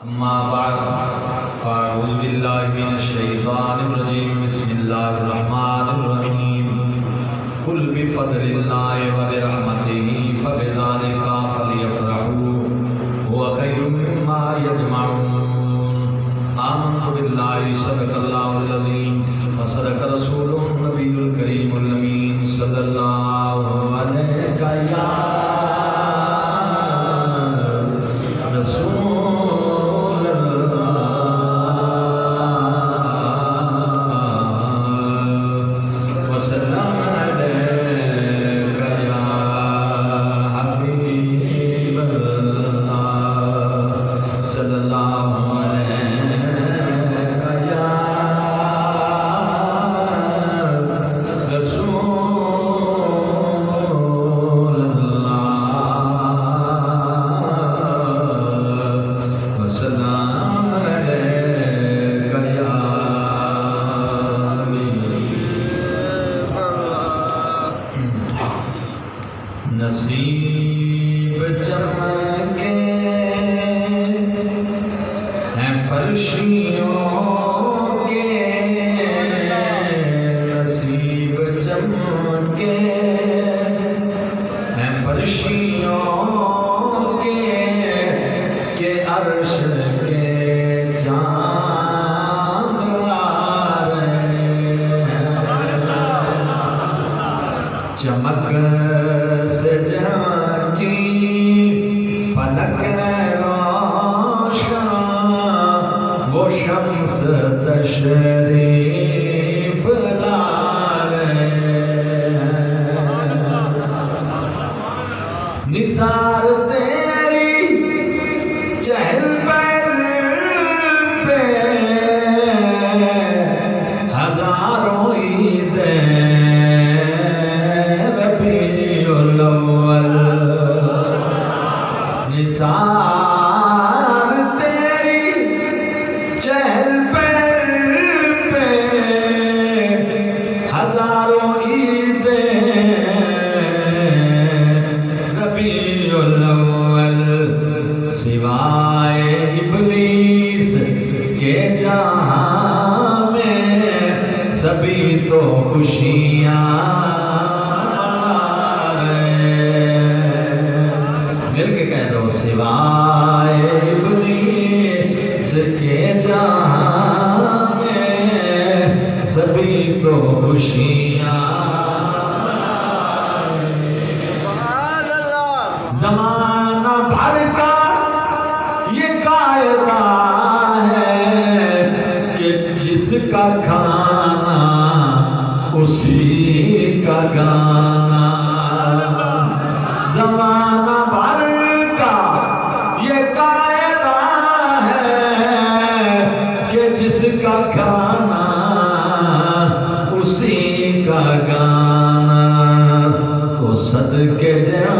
اما بعد فاعوذ باللہ من الشیطان الرجیم بسم اللہ الرحمن الرحیم قل بفضل اللہ وبرحمتہ فبذلک فلیفرحوا هو خیر مما یجمعون آمنت باللہ صدق اللہ العظیم وصدق رسوله النبی الکریم الامین صلی اللہ علیہ یا رسول اللہ وسلم علیک یا حبیب اللہ صلی اللہ علیک یا رسول اللہ وسلام علیک یا حبیب اللہ نصیب چمکے ہیں فرشیوں کے نصیب چمکے ہیں فرشیوں کے کہ عرش کے چاند آ رہے ہیں چمک سے جھانکی فلک روشن وہ شمس تشریف لا رہے ہیں نثار تیری چہل پہل پہ ہزاروں عیدیں ربیع الاول نثار تیری چہل پہل پہ ہزاروں عیدیں ربیع الاول سوائے ابلیس کے جہاں میں سبھی تو خوشیاں منا رہے مل کے کہہ دو سوائے ابلیس کے جہاں میں سبھی تو خوشیاں زمانہ بھر کا یہ قاعدہ ہے کہ جس کا کھانا اسی کا گانا زمانہ بھر کا یہ قاعدہ ہے کہ جس کا کھانا اسی کا گانا تو صدقے جا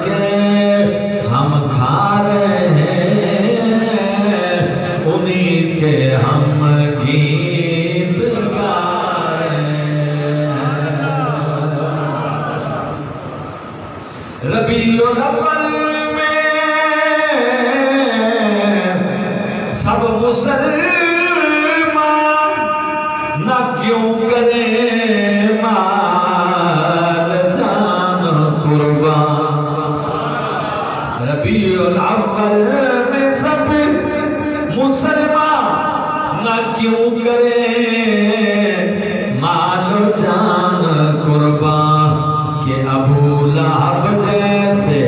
کے ہم کھا رہے ہیں انہی کے ہم گیت گا رہے ہیں ربیع الاول میں سب مسلمان نہ کیوں کریں مال جان قربان ربیع الاول میں سب مسلمان نہ کیوں کریں مال جان قربان کہ ابو لہب جیسے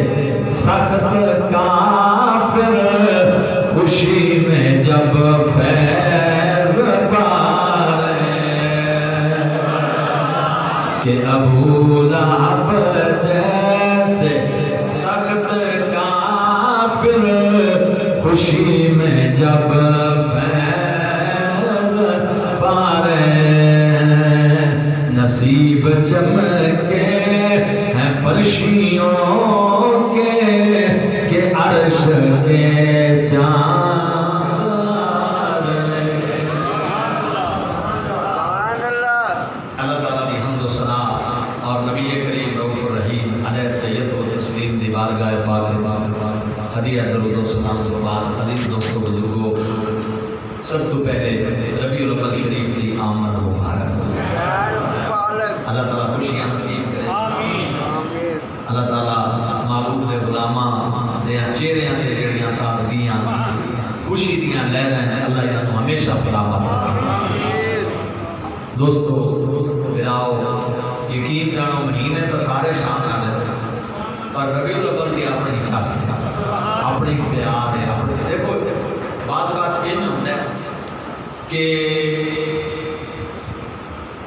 سخت کافر خوشی میں جب فیض پا رہے کہ ابو لہب جیسے سخت کافر خوشی میں جب فیض پا رہے ہیں نصیب چمکے ہیں فرشیوں کے کہ عرش کے چاند آ رہے ہیں اللہ تعالیٰ دی حمد و ثنا اور نبی کریم رؤوف الرحیم علیہ تیت و تسلیم دی بارگاہ پاک ہدیہ درود و سلام کے بعد عزیز دوستو بزرگوں بزرگوں، سب تو پہلے ربیع الاول شریف کی آمد مبارک، اللہ تعالیٰ خوشیاں نصیب کرے، اللہ تعالیٰ محبوب دے غلاماں دے چہریاں تے جڑیاں تازگیاں خوشی دیاں لہراں ہیں، اللہ انہاں ہمیشہ سلامت رکھے۔ دوستو میراؤ یقین جانو مہینے تو سارے شان والے پر ربیع الاول کی اپنی خاصیت ہے، اپنی پیار ہے، اپنی دیکھو بعض بات یہ ہوتا ہے کہ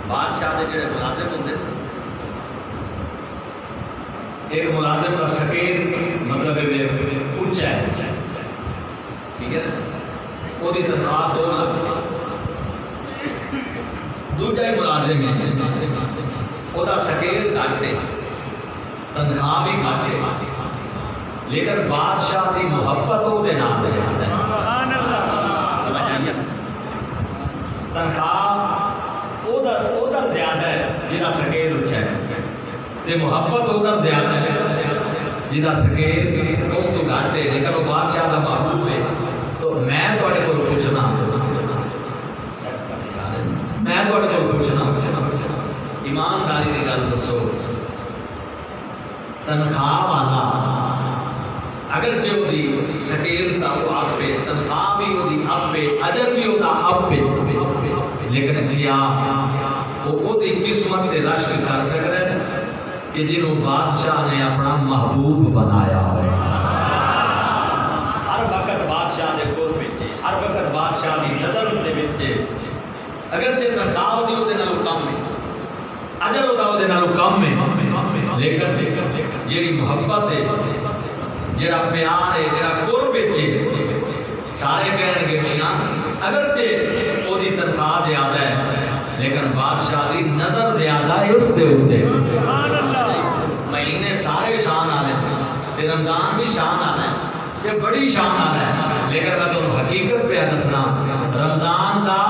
بادشاہ کے جڑے ملازم ہوتے ہیں، ایک ملازم کا سکیل مطلب اچا ہے، ٹھیک ہے، وہ تنخواہ 2 لاکھ، دوجا ہی ملازم ہے وہ سکیل گھٹ ہے، تنخواہ بھی گھٹ ہے، لیکن بادشاہ کی محبت وہ نام زیادہ ہے، تنخواہ وہ زیادہ ہے جہاں سکیل اچا ہے، تے محبت ادھر زیادہ ہے جہاں سکیل اس تو گھٹ ہے، لیکن وہ بادشاہ کا محبوب ہے۔ تو میں تھوڑے کو پوچھنا ایمانداری کی گل دسو، تنخواہ والا اگرچہ وہ سکیل کا وہ آپ ہے، تنخواہ بھی وہ آپ ہے، اجر بھی وہ آپ ہے، لیکن کیا وہ قسمت سے رشک کر سکتا ہے کہ جنہوں بادشاہ نے اپنا محبوب بنایا ہو؟ ہر وقت بادشاہ دے کول بیٹھے، ہر وقت بادشاہ دی نظر دے بیٹھے، اگرچہ تنخواہ دی وہ نالوں کم ہے، اجر وہ نالوں کم ہے، لیکن جیڑی محبت ہے، جیڑا پیار ہے، جیڑا قرب ہے، سارے کہنے گے میاں اگرچہ وہ دی تنخواہ زیادہ ہے لیکن بادشاہ دی نظر زیادہ ہے اس دے ہوتے۔ مہینے سارے شان آنے، رمضان بھی شان آنے، یہ بڑی شان آنے، لیکن میں تو حقیقت پہ دسنا، رمضان دا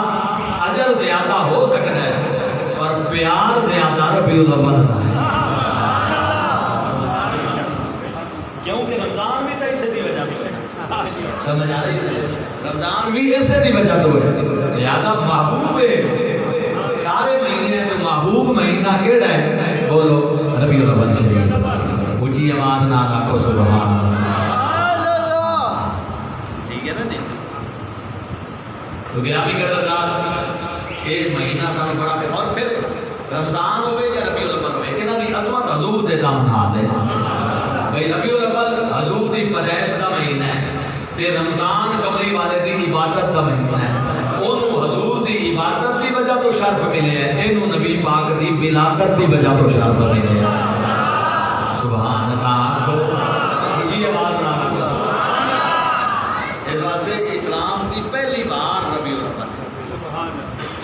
اجر زیادہ ہو سکتا ہے پر پیار زیادہ ربیع الاول دا ہے، کیونکہ رمضان بھی تو اسے دی وجہ سے سمجھ آ رہی ہے، رمضان بھی اسے دی وجہ تو ہے، لہذا محبوب ہے سارے مہینے تو محبوب مہینہ کیڑا ہے؟ بولو ربیع الاول شریف، اونچی آواز نہ رکھو سبحان اللہ، ٹھیک ہے نا جی؟ تو گرامی کر حضرات یہ مہینہ سانو بڑا پہ، اور پھر رمضان ہوئے یا ربیع الاول ہوئے انہاں دی عظمت حضور دے دم نال ہے بھئی، ربیع الاول حضور دی پیدائش کا مہینہ ہے تے رمضان کملی والے دی عبادت کا مہینہ ہے، اونوں حضور دی عبادت دی وجہ تو شرف ملے ہے، اینوں نبی پاک دی ولادت دی وجہ تو شرف ملے ہے، سبحان اللہ، یہ آواز نہ رکھو، اس واسطے کہ اسلام دی پہلی بار ربیع الاول،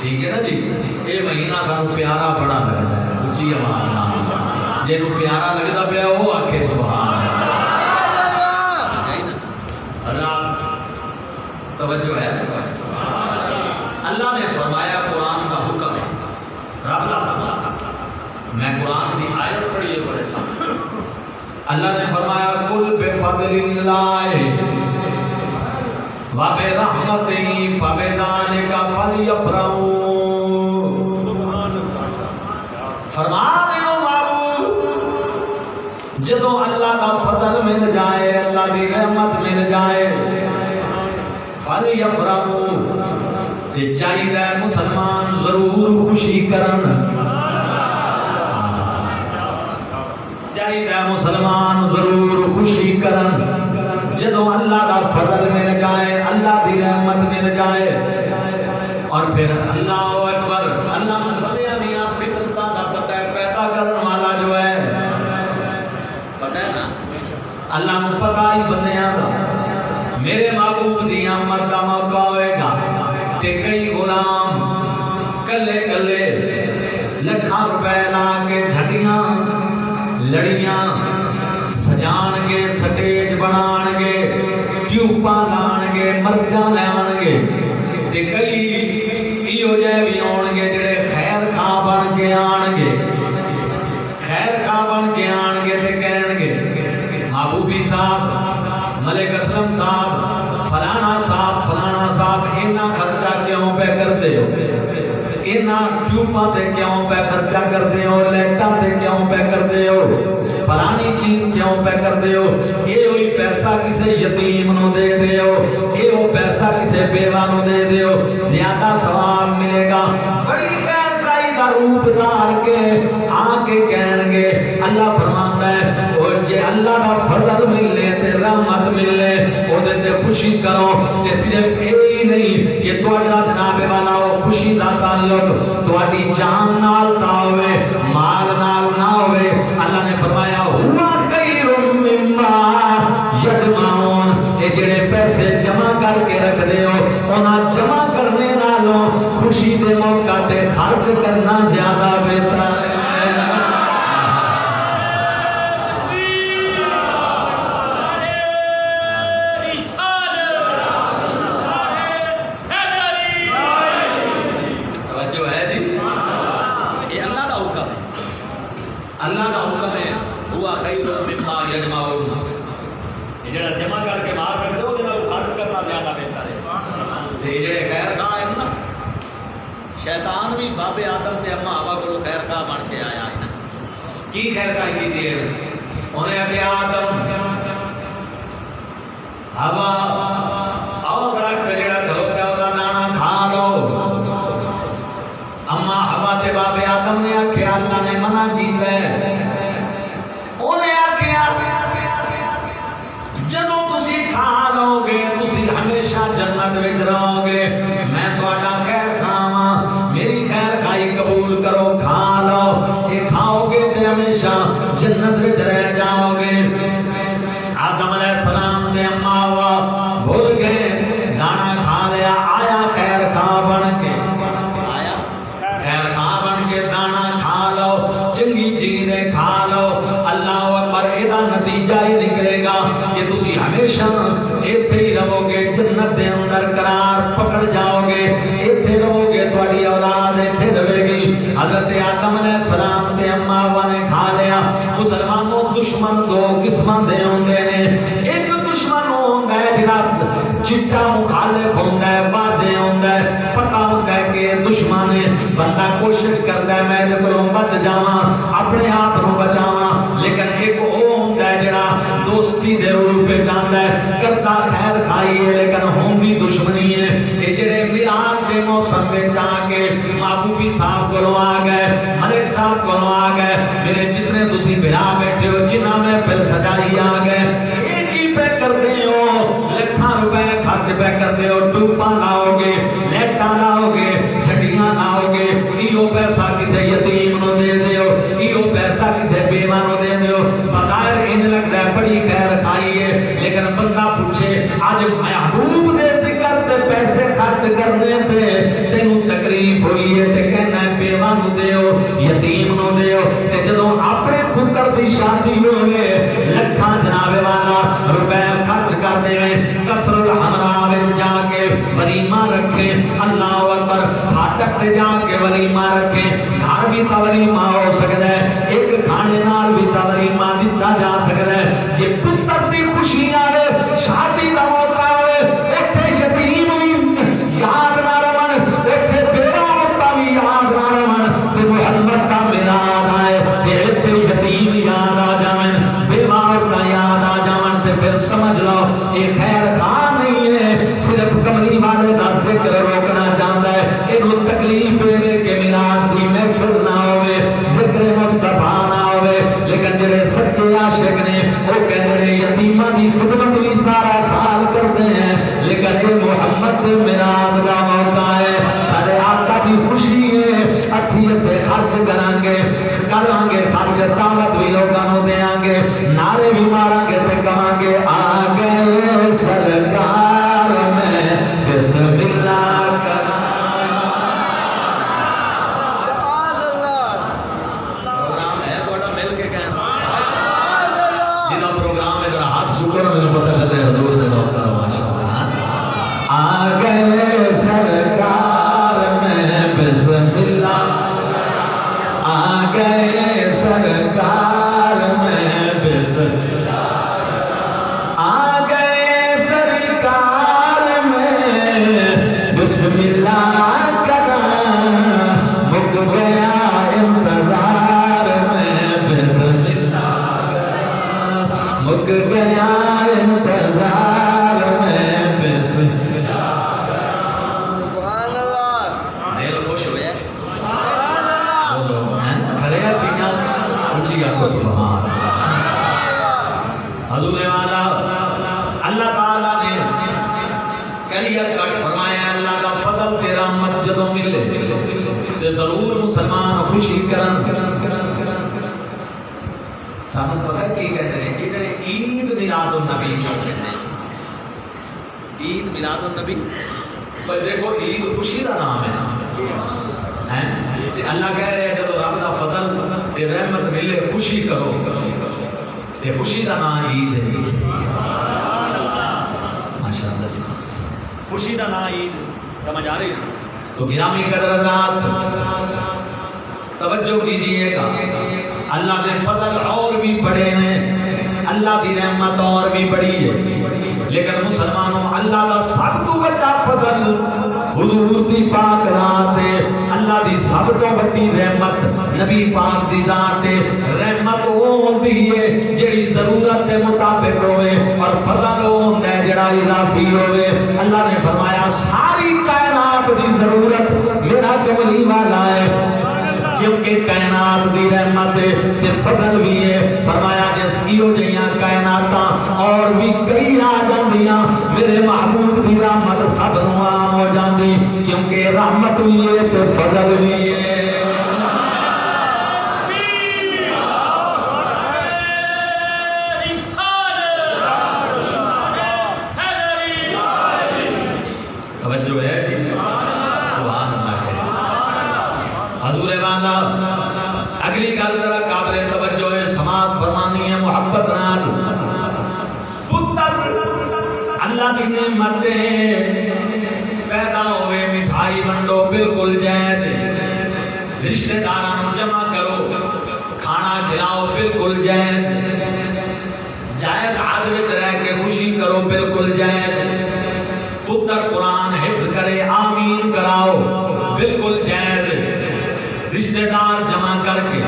ٹھیک ہے نا جی؟ یہ مہینہ سانو پیارا بڑا لگتا ہے، اونچی آواز نہ جنوں پیارا لگتا پیا وہ آکھے سبحان اللہ۔ توجہ ہے، اللہ نے فرمایا قرآن کا حکم ہے، رب کا فرمان، میں قرآن کی آیت پڑھی ہے بڑے سامنے، اللہ نے فرمایا قل بفضل اللہ وبرحمتہ فبذلک فلیفرحوا، فرما دیو معبود جدوں اللہ کا فضل مل جائے، اللہ کی رحمت مل جائے، فلیفرحوا تے چاہیے مسلمان ضرور خوشی کرن، چاہیے مسلمان ضرور خوشی کرن جدوں اللہ کا فضل مل جائے، اللہ کی رحمت مل جائے، اور پھر اللہ اکبر، اللہ بندیاں دیاں فطرتاں دا پتہ ہے، پیدا کرن والا جو ہے پتہ ہے نا، اللہ کو پتہ ہی بندیاں دا، میرے محبوب دی آمد دا موقع ہوئے گا کہ کئی غلام کلے کلے لکھاں روپے لا کے جھٹیاں لڑیاں سجان گے، سٹیج بنان گے، ٹیوپاں لان گے، مرجاں لان گے، تے کئی ایو جے بھی آن گے جڑے خیر خواہ بن کے آن گے، خیر خواہ بن کے آن گے تے کہن گے محبوبی صاحب، ملک اسلم صاحب، فلانا صاحب، فلانا پہ کرتے ہو؟ انہاں ٹیوباں تے کیوں پہ خرچہ کرتے ہو؟ لائٹاں تے کیوں پہ کرتے ہو؟ فلانی چیز کیوں پہ کرتے ہو؟ یہ ہوئی پیسہ کسے یتیم نو دے دے ہو، یہ ہو پیسہ کسے بیوہ نو دے دے ہو، زیادہ ثواب ملے گا۔ بڑی خیر خائی دا روپ دار کے آنکے کہن گے اللہ فرماندا ہے اور جے اللہ دا فضل ملے تے رحمت ملے او دے تے خوشی کرو۔ تے صرف یہی نہیں کہ تہاڈا جناب والا او خوشی دا تعلق تہاڈی جان نال تا ہوئے، مال نال نہ ہوئے۔ اللہ نے فرمایا ہوا خیر مما یجمعون، اے جڑے پیسے جمع کر کے رکھ دے ہو انہاں جمع کرنے نالوں خوشی دے موقع تے خرچ کرنا زیادہ بہتر ہے۔ اللہ کا حکم ہے ہوا خیر مما یجمعون، یہ جڑا جمع کر کے مار رکھ دو جنہاں کو خرچ کرنا زیادہ بہتر ہے۔ یہ جڑے خیر خواہ ہیں نا، شیطان بھی باب آدم تے اماں ہوا کو خیر خواہ بن کے آیا ہے نا۔ کی خیر خواہ کی دی ہے؟ انہیں کہ آدم ہوا آؤ درخت جڑا کھلوتا ہوتا دانا کھا لو۔ اماں ہوا تے باب آدم نے آکھیا اللہ نے منع کیتا ہے، انہیں آکھیا جدوں تسی کھا لو گے تسی ہمیشہ جنت وچ رہو گے، میں تہاڈا خیر کھاواں، میری خیر کھائی قبول کرو، کھا لو، یہ کھاؤ گے تے ہمیشہ جنت وچ رہ جاؤ گے۔ آدم علیہ السلام تے اماں ہوا بھول گئے، دانا کھا لیا، آیا خیر خواہ بن کے، آیا خیر خواہ بن کے دانا کھا لو، چنگی چیزیں کھا لو۔ اللہ اکبر، ادا نتیجہ ہی نکلے گا کہ تسی ہمیشہ ایتھے ہی رہو گے، جنت دے اندر قرار پکڑ جاؤ گے، ایتھے رہو گے، تہاڈی اولاد ایتھے رہے گی۔ حضرت آدم علیہ السلام تے اماں ہوا نے کھا لیا۔ مسلمانوں دشمن دو قسماں دے ہوندے نے، ایک دشمن ہوندا ہے جڑا چٹا مخالف ہوندا ہے، واضح ہوندا ہے، پتہ ہوندا ہے کہ دشمن ہے، بندہ کوشش کردا ہے میں دے کولوں بچ جاواں، اپنے آپ نو بچاواں، لیکن ایک او ہوندا ہے جڑا دوستی دے روپ وچ آندا ہے، کرتا خیر کھائی ہے لیکن ہوندی دشمنی ہے۔ اے جڑے میلاد دے موسم وچ آ کے محبوبی صاحب کولوں آ گئے، ملک صاحب کولوں آ گئے، میرے جتنے تسی بھرا بیٹھے ہو جنہاں میں پھر سجائی آ گئے، ایک ہی پہ کرتے ہو، لکھاں روپے خرچ پہ کرتے ہو، ٹوپاں لاؤ گے، لیٹاں لاؤ گے، جھڑیاں لاؤ گے، ایو پیسہ کسے یتیم نو دے دیو، ایو پیسہ کسے بیوہ نو دے دیو، بظاہر انج لگتا ہے بڑی خیر کھائی ہے، لیکن بندہ پوچھے آج محبوب دے ذکر تے پیسے خرچ کرنے تے تینوں تکلیف ہوئی ہے تے کہنا ہے بیوہ نو دیو، یتیم نو دیو، تے جدوں اپنے پتر دی شادی ہوئے لکھاں جناب والا روپے خرچ کر دے قصر الحمراء وچ جا کے ولیمہ رکھے، اللہ اکبر، پھاٹک تے جا کے ولیمہ رکھے، گھر بھی تا ولیمہ ہو سکتا ہے، ایک کھانے نال بھی تا ولیمہ دتا جا سکتا ہے۔ جے پتر دی خوشی آوے، شادی دا موقع آوے، ایتھے یتیم بھی یاد نہ رہن، ایتھے بیوہ عورتاں بھی یاد نہ رہن، تے محمد دا میلاد آئے تے ایتھے یتیم یاد آ جاویں، بیوہ عورتاں یاد آ جاویں، تے پھر سمجھ لو یہ خیر خواہ نہیں ہے، صرف کملی والے دا ذکر روکنا چاہتا ہے۔ اینو تکلیف ہے کہ میلاد دی محفل نہ ہوئے، ذکر مصطفیٰ نہ ہوئے، لیکن جڑے سچے عاشق نے وہ کہتے ہیں یتیمہ دی خدمت بھی سارا سال کرتے ہیں، لیکن یہ محمد میلاد دا موقع ہے، سارے آقا دی خوشی ہے، اتھیتے خرچ کریں گے خرچ، دعوت بھی لوگوں دیاں گے، نعرے بھی ماریں گے تے کہاں گے آ گئے سرکار میں بسم اللہ کرا۔ پروگرام ہے تھوڑا مل کے کہیں جنہوں پروگرام ہے ذرا ہاتھ شکر میں پتہ چلے حضور نے موقع ماشاءاللہ آ گئے سرکار میں بسم اللہ، آ گئے سرکار میں بسم اللہ، آ گئے سرکار میں بسم اللہ کرا مک گیا انتظار میں بسم اللہ کرا مک گیا انتظار میں بسم اللہ سبحان اللہ دل خوش ہو جائے بولو کھڑے ہیں سینہ اونچی گا سبحان حضور والا اللہ تعالیٰ نے کلیئر کٹ فرمایا اللہ کا فضل تے رحمت جدوں ملے تے ضرور مسلمان خوشی کرن سانوں پتہ کی کہتے ہیں کہ عید میلاد النبی کیوں کہتے ہیں عید میلاد النبی پر دیکھو عید خوشی کا نام ہے اللہ کہہ رہے ہیں جب رب دا فضل تے رحمت ملے خوشی کرو تے خوشی کا نام عید ہے ماشاءاللہ خوشی کا نام عید سمجھ آ رہی ہے تو گرامی قدر حضرات توجہ کیجئے گا اللہ دے فضل اور بھی بڑے ہیں اللہ دی رحمت اور بھی بڑی ہے لیکن مسلمانوں اللہ دا سب تو بڑا فضل حضور دی پاک ذات ہے اللہ دی سب تو بڑی رحمت نبی پاک دی ذات ہے رحمت وہ ہوندی ہے جڑی ضرورت کے مطابق ہوئے اور فضل وہ ہوندا ہے جڑا اضافی ہوئے اللہ نے فرمایا ساری کائنات دی ضرورت میرا کملی والا ہے کیونکہ کائنات دی رحمت تے فضل بھی ہے فرمایا جس کیو جیاں کائناتاں اور بھی کئی آ جاندیاں میرے محبوب دی رحمت سب نو عام ہو جاندی کیونکہ رحمت بھی ہے تے فضل بھی ہے توجہ ہے سبحان اللہ حضور والا اگلی گل ذرا قابل توجہ ہے سماعت فرمانی ہے محبت نال پتر اللہ دی نعمت پیدا ہوئے مٹھائی ونڈو بالکل جائز رشتہ داراں جمع کرو کھانا کھلاؤ بالکل جائز جائز حد وچ رہ کے خوشی کرو بالکل جائز پتر قرآن حفظ کرے آمین کراؤ بالکل جائز رشتہ دار جمع کر کے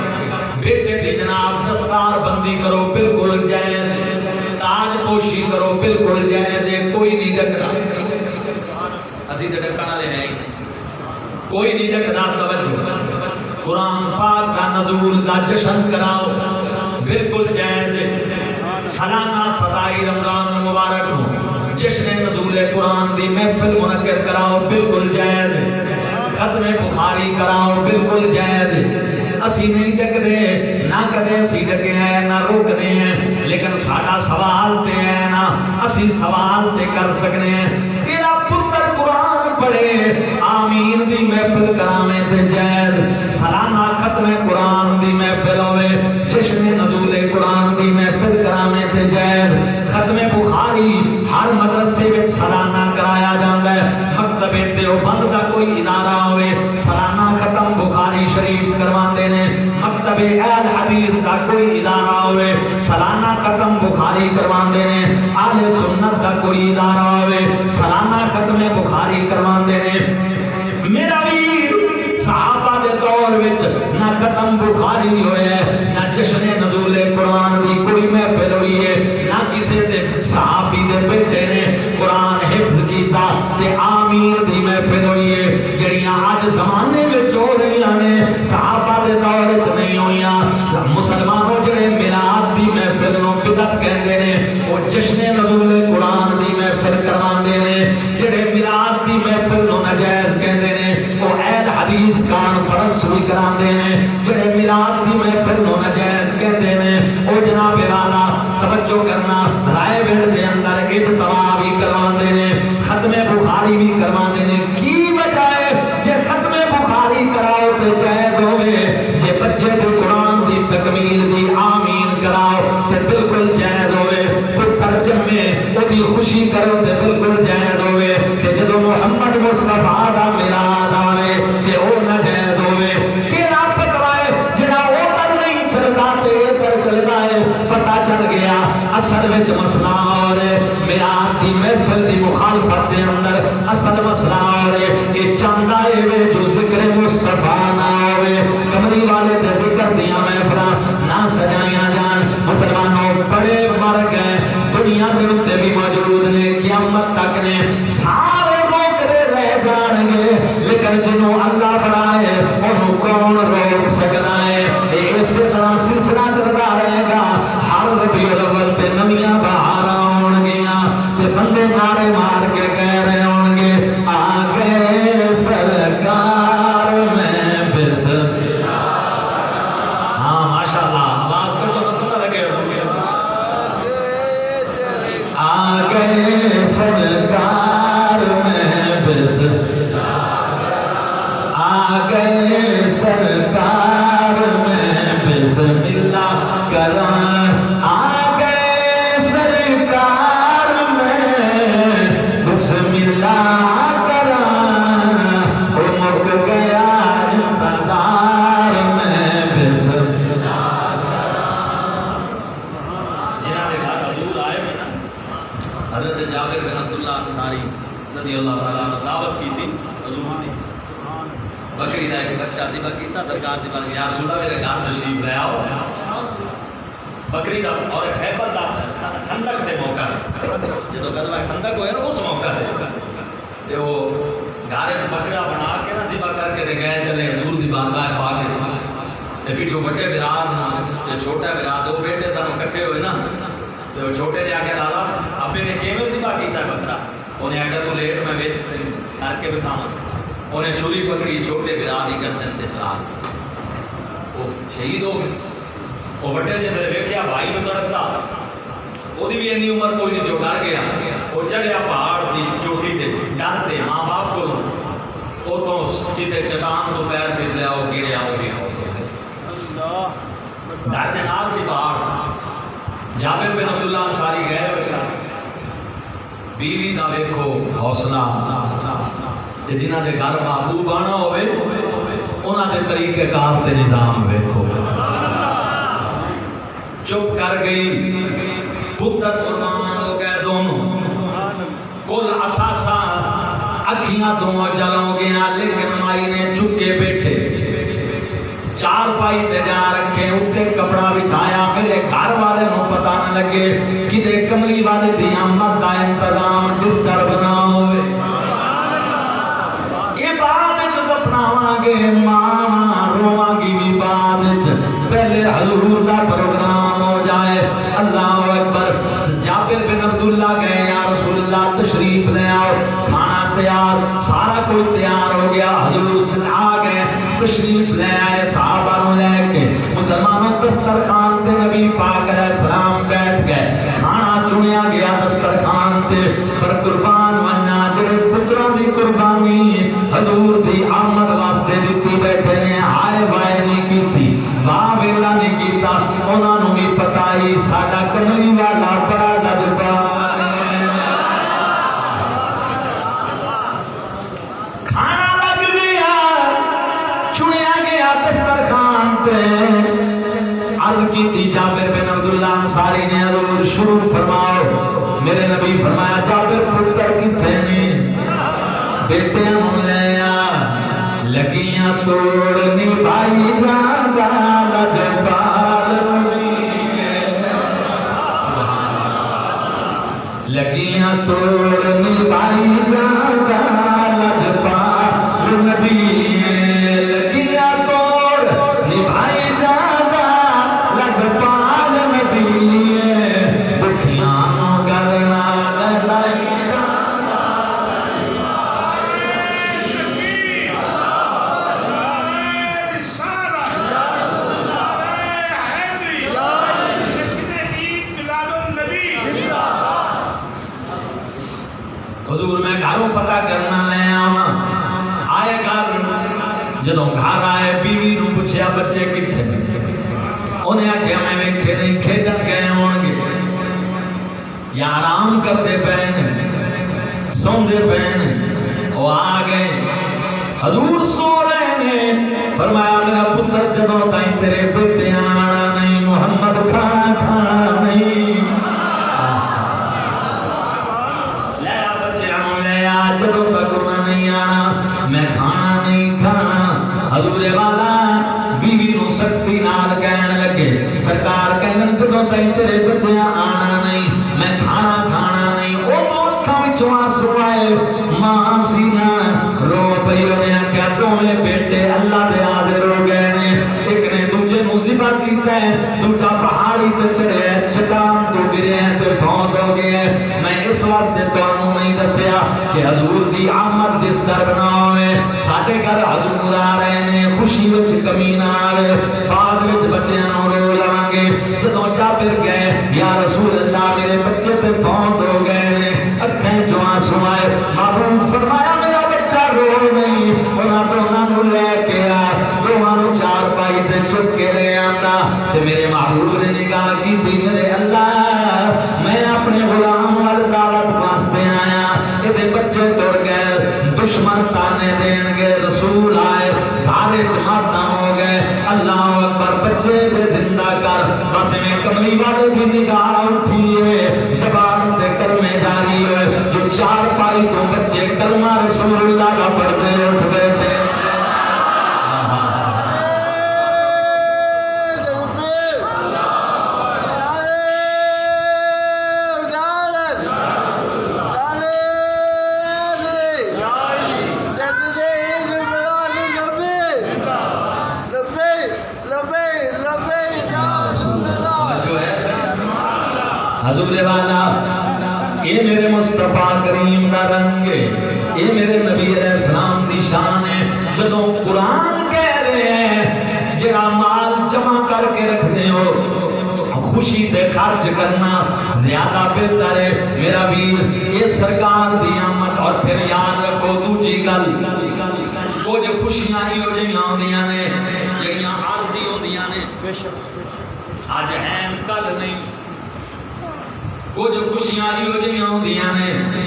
بیٹے دی جناب دستار بندی کرو بالکل جائز تاج پوشی کرو بالکل جائز کوئی نہیں ڈکرا اسی تے ڈکنا لے نہیں کوئی نہیں ڈکدا توجہ قرآن پاک کا نزول کا جشن کراؤ بالکل جائز سالانہ 27 رمضان المبارک نو جشن نزول قرآن دی محفل منعقد کراؤ بالکل جائز ختم بخاری کراؤ بالکل جائز اسی نہیں ڈکدے نہ کدے اسی ڈکے ہیں نہ روکدے ہیں لیکن ساڈا سوال تے ہے نا اسی سوال تے کر سکنے ہیں تیرا پتر قرآن پڑھے آمین دی محفل کراویں تے جائز سالانہ ختم قرآن دی محفل ہوئے جشن نزول قرآن دی محفل کراویں تے جائز ختم بخاری ہر مدرسے وچ سالانہ کرایا جاندا ہے مکتب دیوبند دا کوئی ادارہ ہوئے سالانہ ختم بخاری شریف کرواندے نے مکتب اہل حدیث دا کوئی ادارہ ہوئے سالانہ ختم بخاری کرواندے نے اہل سنت دا کوئی ادارہ ہوئے سالانہ ختم بخاری کرواندے نے میرا ویر صحابہ دے دور وچ نہ ختم بخاری ہوئے نہ جشن نزول قرآن دی کوئی محفل ہوئی ہے نہ کسی دے صحابی دے بیٹے نے قرآن حفظ کیتا تے آمین دی محفل ہوئی ہے جڑیاں آج زمانے وچ ہو رہیاں نے صحابہ دے دور وچ نہیں ہوئیاں مسلمانوں جڑے میلاد دی محفل نو بدعت کہندے نے او جشن نزول قرآن دی محفل کرواندے نے جڑے میلاد دی محفل نو ناجائز کہندے نے او اہل حدیث کانفرنس بھی کراندے نے جڑے میلاد دی محفل نو ناجائز کہندے نے او جناب والا توجہ کرنا رائے وینڈ دے اندر اجتماع بھی کرواندے نے ختم بخاری بھی کرواندے نے کی وجہ ہے کہ ختم بخاری کراؤ تے جائز ہوے جے بچے دے قرآن دی تکمیل دی آمین کراؤ تے بالکل جائز ہوے پتر جمے او دی خوشی کرو تے بالکل جائز ہوے تے جدوں محمد مصطفیٰ دا میلاد آوے تے او ناجائز ہوے کیڑا فتوی ہے جڑا اوتر نہیں چلدا تے ادھر چلدا ہے پتہ چل گیا اصل وچ مسئلہ اور میلاد دی محفل دی مخالفت دے اندر اصل مسئلہ ہوئے کہ چاندہ ہوئے جو ذکر مصطفیٰ نہ ہوئے کمری والے دے ذکر دیا محفلہ نہ سجائیاں جان مسلمانوں بڑے مر گئے دنیا میں اتے بھی موجود نے قیامت تک نے سارے روکتے رہ جان گے لیکن جنہوں اللہ بڑھائے انہوں کون روک سکتا ہے اس طرح سلسلہ چلتا رہے گا ہر ربیع الاول تے نمیاں بہار آن گیا تے بندے مارے مار کے کہہ رہے ہوں گے آگے سرکار میں بسم ہاں ماشاءاللہ آواز کر تو پتہ لگے آگے سرکار میں بسم آگے سرکار میں بسم اللہ کریں آگے سرکار میں بسم اللہ کریں وہ مک گیا انتظار میں بسم اللہ جنہاں نے گھر حضور آئے میں نا حضرت جابر بن عبداللہ انصاری رضی اللہ تعالیٰ عنہ دعوت کی تھی حضور نے بکری دا ایک بچہ سی بکیتا سرکار دی بکری یا رسول اللہ میرے گھر تشریف لے آؤ بکری دا اور خیبر دا خندق دے موقع جدو غزوہ خندق ہوئے نا اس موقع دے وہ گھر وچ بکرا بنا کے نا ذبح کر کے گئے چلے حضور دی بارگاہ پا کے پیچھے بڑے براد تے چھوٹا براد دو بیٹے سن اکٹھے ہوئے نا تے چھوٹے نے آکے لالا ابے نے کیویں ذبح کیتا ہے بکرا انہیں آکے تو لیٹ میں وچ کر کے بتاواں انہیں چھری پکڑی چھوٹے براد ہی گردن تے چلا وہ شہید ہو گئے وہ بڑے جیسے ویکھیا بھائی نوں تڑپدا اودی بھی اتنی عمر کوئی نہیں سی ڈر گیا وہ چڑھیا پہاڑ دی چوٹی تے ڈر دے ماں باپ کولوں اوتھوں کسے چٹان تو پیر پھسلیا وہ گریا وہ بھی فوت ہو گئے ڈر دے نال سی پہاڑ جابر بن عبداللہ انصاری گئے ہوئے سن بیوی دا ویکھو حوصلہ کہ جنہاں دے گھر محبوب آنا ہوئے انہاں دے طریقے کار تے نظام ویکھو چپ کر گئی پتر قربان ہو گئے دونوں کل اساسا اکھیاں دونوں جلوں گیا لیکن مائی نے چکے بیٹے چار پائی تے جا رکھے اتے کپڑا بچھایا میرے گھر والے نو پتہ نہ لگے کدے کملی والے دی آمد دا انتظام ڈسٹرب نہ ہوئے گے ماما رواں گی بھی بعد پہلے حضور دا پروگرام ہو جائے اللہ اکبر جابر بن عبداللہ گئے یا رسول اللہ تشریف لے آؤ کھانا تیار سارا کوئی تیار ہو گیا حضور آ گئے تشریف لے آئے صحابہ لے کے مسلمانوں دسترخوان تے نبی پاک علیہ السلام بیٹھ گئے کھانا چنیا گیا دسترخوان تے پر قربان وننا جڑے پتراں دی قربانی حضور دی آمد واسطے دیتی بیٹھے نے آئے بائے نہیں کیتی باہ ویلا نہیں کیتا انہاں نوں بھی پتہ ہی ساڈا کملی والا بڑا لجپال ہے کھانا لگ گیا چنیا گیا دسترخوان پہ عرض کیتی جابر بن عبداللہ انصاری نے حضور شروع فرماؤ میرے نبی فرمایا جابر پتر کتنے نے بیٹے ہوں لے آ لگیاں توڑ نبھائی جاندہ لجپال نبی لگیاں توڑ نبھائی جاندہ لجپال نبی لگیاں توڑ نبھائی جاندہ لجپال نبی دکھیاں گلنا للائی حضور میں گھروں پتہ کرنا لے آنا آئے گھر جدوں گھر آئے بیوی نو پوچھیا بچے کتنے انہیں آکھیا میں ویکھے نہیں کھیڈن گئے ہون گے یا آرام کرتے پین سوندے پین وہ آ گئے حضور سو رہے ہیں فرمایا میرا پتر جدوں تائیں تیرے بیٹے آنا نہیں محمد کھانا کھانا نہیں جدوں تک انہوں نے حضور والا بیوی نو سختی نال کہن لگے سرکار کہن جدوں تائیں تیرے بچے آنا نہیں میں کھانا نہیں او تو اکھاں وچوں آنسو آئے ماں سینا رو پئی نے آکھیا دوویں بیٹے اللہ دے حاضر ہو گئے نے ایک نے دوجے نو ذبح کیتا ہے دوجا پہاڑی تے چڑھیا ہے چٹان تو گریا ہے تے فوت ہو گیا ہے میں اس واسطے تانوں نہیں دسیا کہ حضور دی آمد جس طرح نہ ہوئے ساڈے گھر حضور آ رہے نے خوشی وچ کمی نہ آوے بعد وچ بچیاں نو رو لواں گے جدوں جابر گئے یا رسول اللہ میرے بچے تے فوت ہو گئے نے اکھیں چوں آنسو آئے محبوب فرمایا میرا بچہ رو نہیں انہاں دونوں نو لے کے آ دونوں نو چار پائی تے چک کے لے آندا تے میرے محبوب نے نگاہ کیتی میرے اللہ میں اپنے غلام وال دعوت واسطے آیا اے بچے ٹر گئے دشمن تانے دین گے رسول آئے بھارے ماتم ہو گئے اللہ اکبر بچے دے زندہ کر بس میں کملی والے کی نگاہ اٹھیے زبان تے کلمے جاری ہوئے جو چار پائی تو بچے کلمہ رسول اللہ کا پڑھتے اٹھ گئے تھے حضور والا اے میرے مصطفیٰ کریم دا رنگ ہے اے میرے نبی علیہ السلام دی شان ہے جدوں قرآن کہہ رہے ہیں جڑا مال جمع کر کے رکھ دے ہو خوشی تے خرچ کرنا زیادہ بہتر ہے میرا ویر یہ سرکار دی آمد اور پھر یاد رکھو دوجی گل کچھ خوشیاں ہی ہو جائیاں ہوندیاں نے جڑیاں عارضی ہوندیاں نے آج ہیں کل نہیں کچھ خوشیاں ہی ہو جائیاں ہوندیاں نے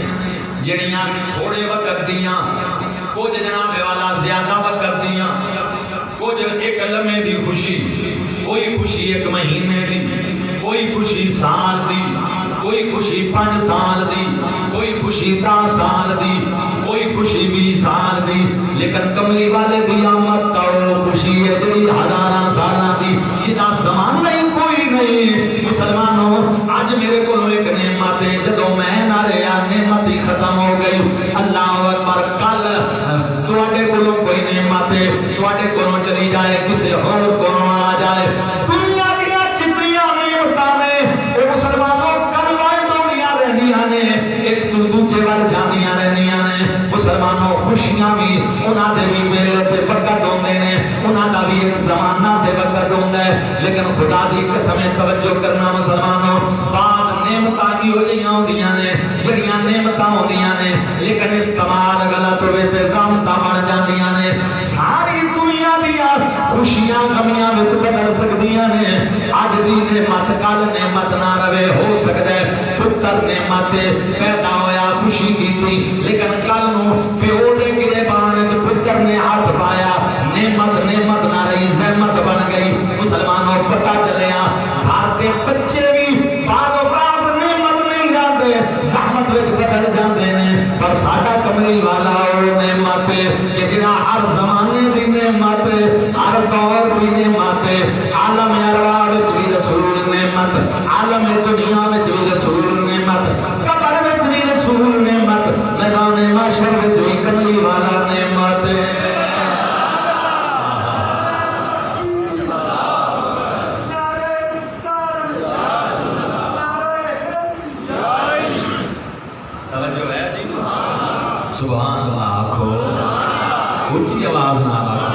جڑیاں تھوڑے وقت دیاں کچھ جناب والا زیادہ وقت دیاں کچھ ایک لمحے دی خوشی کوئی خوشی ایک مہینے دی کوئی خوشی سال دی کوئی خوشی 5 سال دی کوئی خوشی 10 سال دی کوئی خوشی 20 سال دی لیکن کملی والے دی آمد کا وہ خوشی ہے جڑی ہزاراں سالاں دی جدا زمان نہیں کوئی نہیں مسلمانوں آج میرے کو ایک نعمت ہے جدوں میں نہ رہا نعمت ہی ختم ہو گئی اللہ اکبر کل تواڈے کولوں کوئی نعمت ہے تواڈے کولوں چلی جائے کسی اور کولوں آ جائے دنیا دیاں جتنیاں نعمتاں نے او مسلمانوں کل وائد ہوندیاں رہندیاں نے ایک تو دوجے وال جاندیاں رہندیاں نے مسلمانوں خوشیاں بھی انہاں دے بھی میلے تے وقت ہوندے نے انہاں دا بھی ایک زمانہ تے وقت ہوندا ہے لیکن خدا دی قسم توجہ کرنا مسلمانوں بعد نعمتاں ہی ہو جائیاں ہوندیاں نے جڑیاں نعمتاں ہوندیاں نے لیکن استعمال غلط ہوئے تے زامتاں بن جاندیاں نے ساری دنیا دیاں خوشیاں غمیاں وچ بدل سکدیاں نے اج دی نعمت کل نعمت نہ رہے ہو سکدا ہے پتر نعمت پیدا ہویا خوشی کیتی لیکن کل نو پیو دے گریبان وچ پتر نے ہاتھ پایا نعمت نہ رہی زحمت بن گئی مسلمانوں پتہ چلیا گھر دے بچے بھی بعض اوقات نعمت نہیں رہندے زحمت وچ بدل جاندے نے پر ساڈا کملی والا او نعمت کہ جڑا ہر زمانے دی نعمت ہر دور دی نعمت عالم ارواح وچ بھی رسول نعمت عالم دنیا وچ بھی رسول نعمت قبر وچ بھی رسول نعمت میدان محشر وچ بھی کملی والا نعمت سبحان اللہ آکھو اونچی آواز نہ آکھو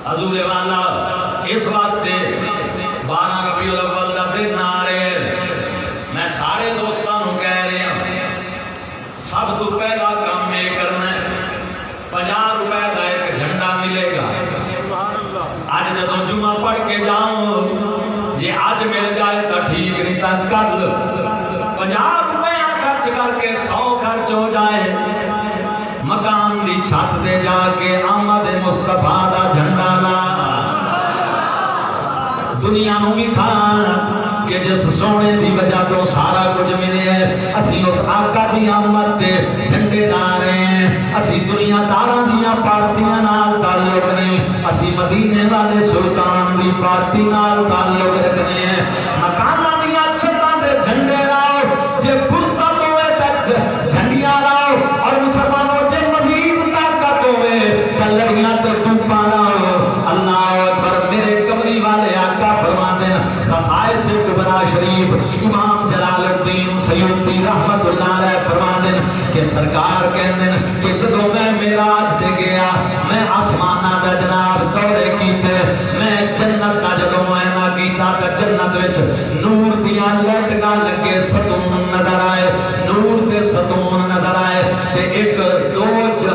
حضور والا اس واسطے 12 ربیع الاول دا دن آ رہے میں سارے دوستاں نوں کہہ رہا سب تو پہلا کام یہ کرنا ہے 50 روپے دا ایک جھنڈا ملے گا آج جدوں جمعہ پڑھ کے جاؤں جی آج مل جائے تو ٹھیک نہیں تا کل 50 خرچ کر کے 100 خرچ ہو جائے مکان دی چھت دے جا کے آمد مصطفیٰ دا جھنڈا لا دنیا نو بھی کھان کہ جس سونے دی وجہ تو سارا کچھ ملے ہے اسی اس آقا دی آمد دے جھنڈے لا رہے ہیں اسی دنیا داراں دیاں پارٹیاں نہ سرکار کہندے کہ جدوں میں معراج تے گیا میں آسماناں دا جناب دورے کیتے میں جنت دا جدوں معائنہ کیتا تے جنت وچ نور دیاں لائٹاں لگے ستون نظر آئے نور دے ستون نظر آئے تے ایک دو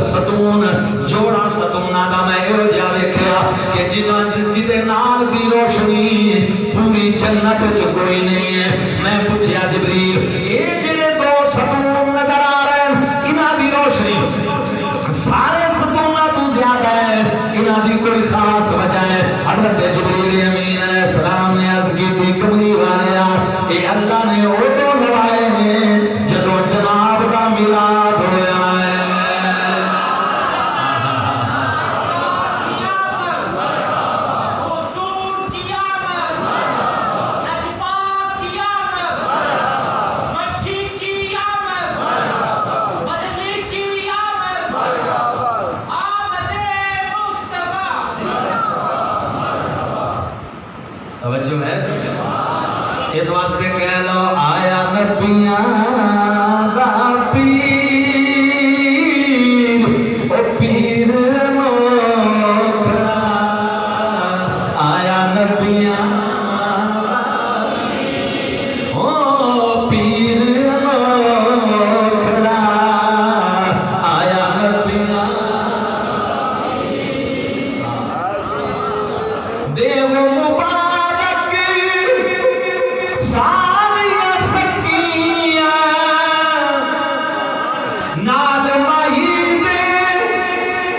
ستون جوڑا ستوناں دا میں ایو جا ویکھیا کہ جدے نال دی روشنی پوری جنت وچ کوئی نہیں ہے میں پوچھیا جبریل اے جڑے دو ستون نظر آ رہے ہیں انہاں دی روشنی سارے ستوناں تو زیادہ ہے انہاں دی کوئی خاص وجہ ہے حضرت جبریل امین علیہ السلام نے عرض کی کملی والیا اے اللہ نے اوٹو لوائے نے جدوں جناب دا میلاد ہویا ہے توجہ ہے اس واسطے کہہ لو آیا نبیاں دا پیر او پیر نوکھڑا آیا نبیاں او پیر نوکھڑا آیا نبیاں دیو مبارک ساریاں سکیاں نال ماہی دے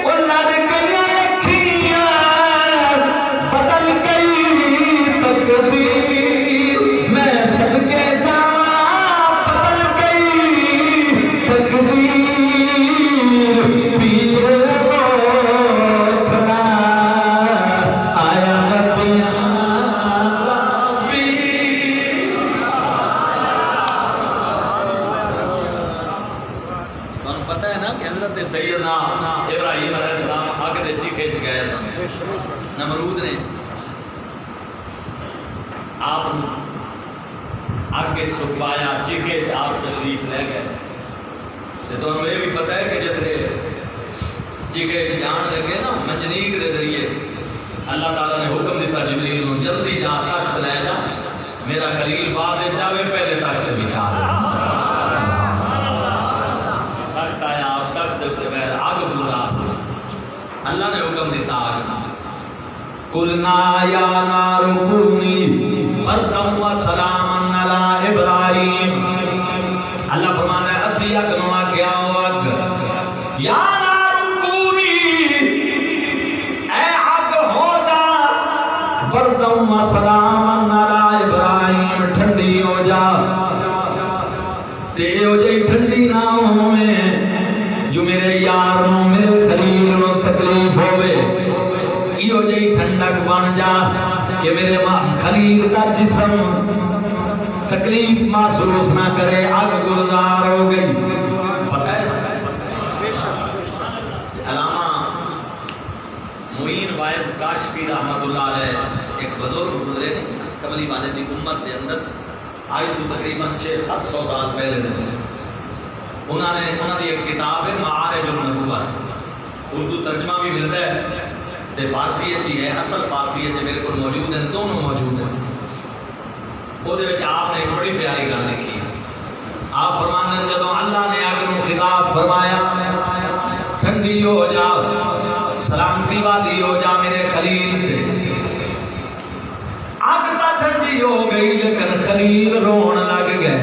او لڑ گئیاں اکھیاں بدل گئی تقدیر میں صدقے جاواں بدل گئی تقدیر پیر نوکھڑا آیا نبیاں پتہ ہے نا کہ حضرت سیدنا ابراہیم علیہ السلام آگ دے چیخے چ گئے سن نمرود نے آپ آگے سکھوایا چیخے چ آپ تشریف لے گئے تو انہوں یہ بھی پتہ ہے کہ جیسے چیخے چ جان لگے نا منجنیق دے ذریعے اللہ تعالیٰ نے حکم دیتا جبریل نو جلدی جا تخت لے جا میرا خلیل بعد جاوے پہلے تخت بچھا دے تخت آیا آپ تخت دے میں آگ گزار اللہ نے حکم دیتا آگ قلنا یا نار کونی بردم و سلام علی ابراہیم اللہ فرماتا ہے اسی اگ نو کیا ہو اگ یا نار کونی اے اگ ہو جا بردم و سلام علی ابراہیم ٹھنڈی ہو جا تے او جی ٹھنڈی نہ ہوے جو میرے یار نو میرے خلیل نو تکلیف ہوے ایو جی ٹھنڈک بن جا کہ میرے خلیل دا جسم تکلیف محسوس نہ کرے اگ گلزار ہو گئی پتہ ہے علامہ معین واحد کاشفی رحمت اللہ علیہ ایک بزرگ گزرے نہیں سن کملی والے دی امت دے اندر آج تو تقریباً 600-700 سال پہلے دے انہوں نے ایک کتاب ہے معارج النبوت اردو ترجمہ بھی ملتا ہے تے فارسی جی ہے اصل فارسی ہے میرے کو موجود ہیں دونوں موجود ہیں وہ دے وچ آپ نے ایک بڑی پیاری گل لکھی آپ فرماتے ہیں جدوں اللہ نے آگ نو خطاب فرمایا ٹھنڈی ہو جا سلامتی والی ہو جا میرے خلیل تے آگ تا ٹھنڈی ہو گئی لیکن خلیل رون لگ گئے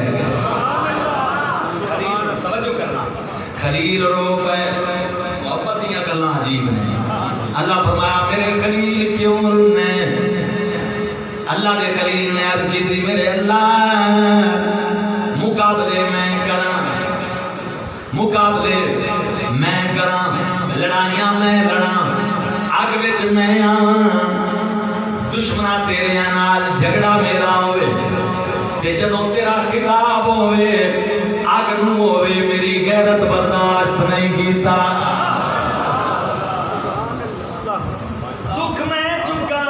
خلیل توجہ کرنا خلیل رو پے محبت دیاں گلاں عجیب نے اللہ فرمایا میرے خلیل کیوں رونے اللہ دے خلیل نے عرض کی تھی میرے اللہ مقابلے میں کراں مقابلے میں کراں لڑائیاں میں لڑاں اگ وچ میں آواں دشمنا تیرے نال جھگڑا میرا ہوئے تے جدوں تیرا خطاب ہوئے اگ نو ہوئے میری غیرت برداشت نہیں کیتا دکھ میں چکا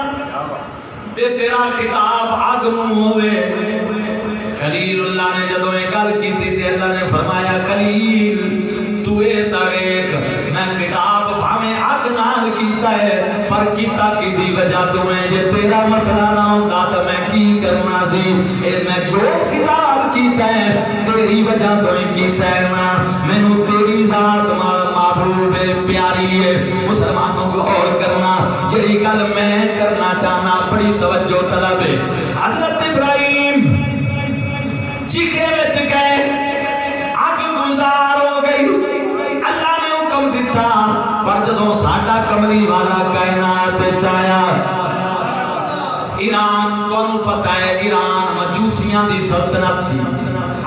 تے تیرا خطاب اگ نو ہوئے خلیل اللہ نے جدوں یہ گل کیتی تے اللہ نے فرمایا خلیل تو اے دیتا ایک میں خطاب بھاویں اگ نال کیتا ہے پر کیتا کی دی وجہ تو ہے جے تیرا مسئلہ نہ ہوندا تو میں کی کرنا سی اے میں جو خطاب کیتا ہے تیری وجہ تو ہی کیتا ہے نا مینوں تیری ذات محبوب ہے پیاری ہے مسلمانوں کو اور کرنا جڑی گل میں کرنا چاہنا بڑی توجہ طلب ہے حضرت ابراہیم چیخے وچ گئے اگ گلزار ہو گئی اللہ نے حکم دیتا پر جدوں ساڈا کملی والا کائنات وچ آیا ایران تانوں پتہ ہے ایران مجوسیاں دی سلطنت سی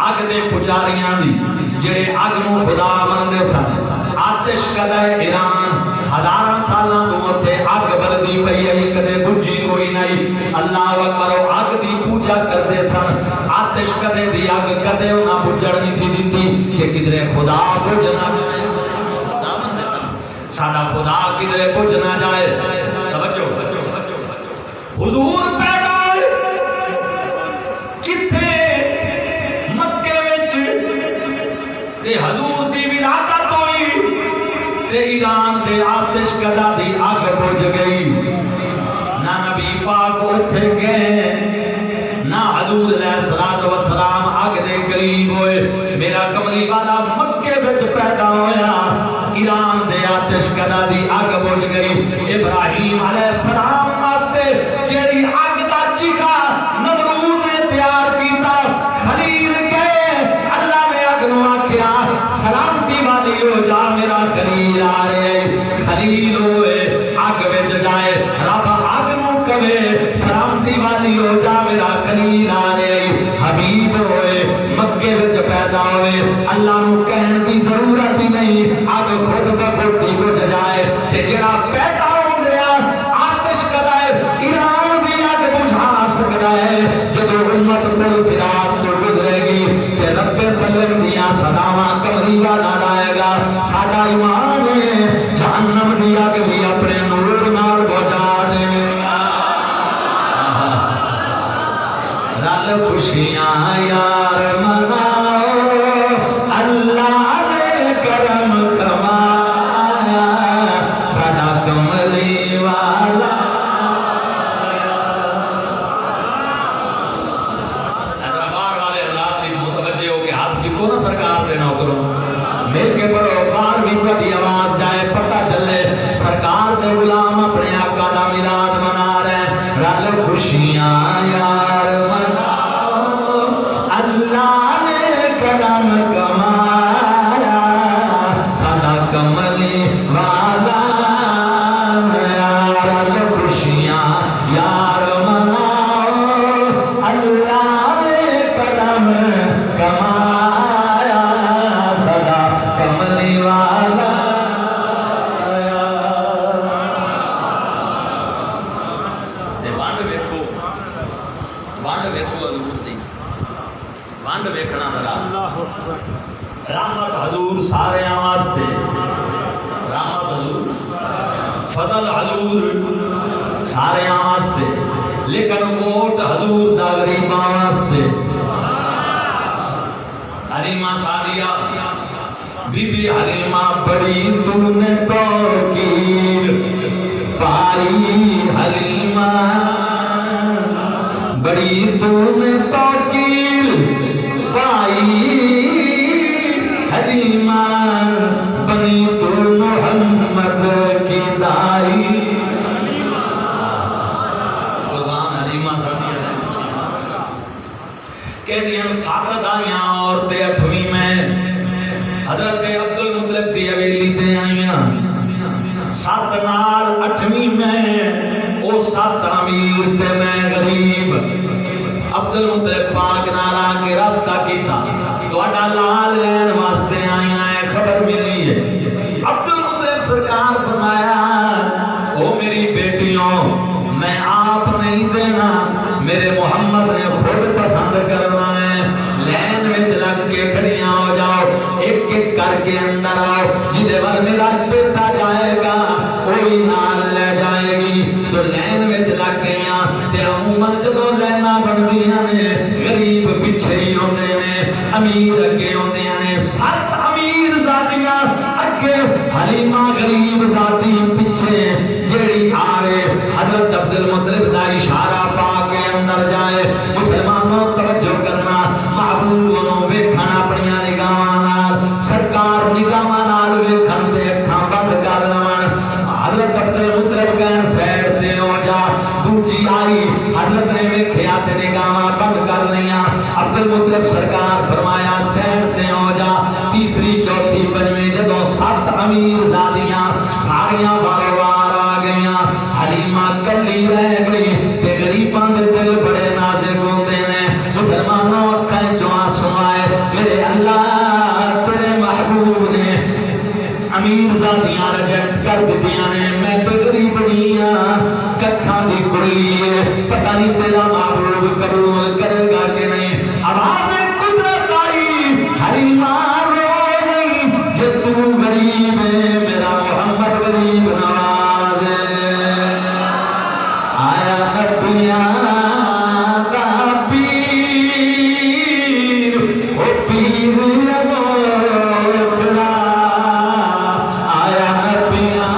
اگ دے پجاریاں دی جڑے اگ نو خدا مندے سن آتش کدے ایران ہزاراں سالاں تو اوتھے اگ بلدی پئی ہے کدے بجھی کوئی نہیں اللہ اکبر اگ دی پوجا کردے سن آتش کدے دی اگ کدے انہاں بجھڑ نہیں سی دتی کہ کدرے خدا بجھ نہ جائے خدا مندے سن ساڈا خدا کدرے بجھ نہ جائے توجہ حضور پیدا ہوئے کتھے مکے وچ تے حضور دی ولادت ہوئی تے ایران دے آتش کدا دی اگ بجھ گئی نہ نبی پاک اوتھے گئے نہ حضور علیہ السلام اگ دے قریب ہوئے میرا کملی والا مکے وچ پیدا ہویا ایران دے آتش کدا دی اگ بجھ گئی ابراہیم علیہ السلام واسطے جیڑی اگ دا چیخا نمرود نے تیار کیتا خلیل گئے اللہ نے اگ نو آکھیا سلامتی والی ہو جا میرا خلیل آ رہے خلیل ہوئے اگ وچ جائے رب اگ نو کہے سلامتی والی ہو جا میرا خلیل آ رہے حبیب ہوئے مکے وچ پیدا ہوئے اللہ نو کہن دی ضرورت ہی نہیں اگ خود بخود ہی بجھ جائے تے جڑا پیدا ہو گیا آتش کدا ایران دی اگ بجھا سکتا ہے جدو امت پل صراط تو گزرے گی تے رب سلم دیاں صداواں کملی والا لائے گا ساڈا ایمان ہے جہنم دی اگ بھی اپنے نور نال بجھا دے گا رل خوشیاں یار مناؤ اللہ نے کرم کمایا ساڈا کملی والا حیدرآباد والے حضرات بھی متوجہ ہو کے ہاتھ چکو نا سرکار دینا کرو مل کے پڑھو باہر بھی تھوڑی آواز جائے پتہ چلے سرکار دے غلام اپنے آقا دا میلاد منا رہے ہیں رل خوشیاں یار مناؤ اللہ نے کرم کمایا ساڈا کملی والا رل خوشیاں یار مناؤ اللہ نے کرم کمایا ساڈا کملی والا وانڈ ویکھو حضور دی وانڈ ویکھنا ذرا رحمت حضور سارے واسطے رحمت حضور فضل حضور سارے واسطے لیکن ووٹ حضور دا غریباں واسطے حلیمہ سعدیہ بی بی حلیمہ بڑی تو نے توقیر پائی حلیمہ بڑی تو نے توقیر پائی حلیمہ بنی تو محمد کی دائی قربان حلیمہ سعدیہ کہہ دیا سات دائیاں اور تے اٹھویں میں حضرت عبد المطلب دی حویلی تے آئیاں سات نال اٹھویں میں او سات امیر تے میں غریب عبد المطلب پاک نالا کے رابطہ کیتا تواڈا لال لین واسطے آئیاں ہے خبر ملی ہے عبد المطلب سرکار فرمایا او میری بیٹیوں میں آپ نہیں دینا میرے محمد نے خود پسند کرنا ہے لین وچ لگ کے کھڑیاں ہو جاؤ ایک ایک کر کے اندر آؤ جدے ور میرا بیٹا جائے گا کوئی نال لے جائے گی تو لین وچ لگ گئیاں تے عموماً جدوں لینا بندیاں نے غریب پیچھے ہی ہوندے نے امیر اگے ہوندے نے سات امیر ذاتیاں حلیمہ غریب ذاتی پیچھے جیڑی آوے حضرت عبد المطلب دا اشارہ پا کے اندر جائے مسلمانوں توجہ کرنا محبوب نو ویکھن اپنیاں نگاہاں نال سرکار نگاہاں نال ویکھن تے اکھاں بند کر لون حضرت عبد المطلب کہن سیڈ تے ہو جا دوجی آئی حضرت نے ویکھیا تے نگاہاں بند کر لیاں عبد المطلب سرکار فرمایا سیڈ تے ہو جا تیسری چوتھی پنجویں جدوں 7 امیر دادیاں ساریاں بار آ گئیاں حلیمہ کلی رہ گئی تے غریباں دے دل بڑے نازک ہوندے نے مسلمانوں اکھاں چوں آنسو آئے میرے اللہ تیرے محبوب نے امیر زادیاں رجیکٹ کر دتیاں نے میں تے غریبنی ہاں ککھاں دی کلی ہے پتہ نہیں تیرا محبوب قبول کرے گا کہ نہیں آواز قدرت آئی حلیمہ جو تو غریب ہے میرا محمد غریب نواز ہے آیا نبیاں دا پیر او پیر لگوکڑا آیا نبیاں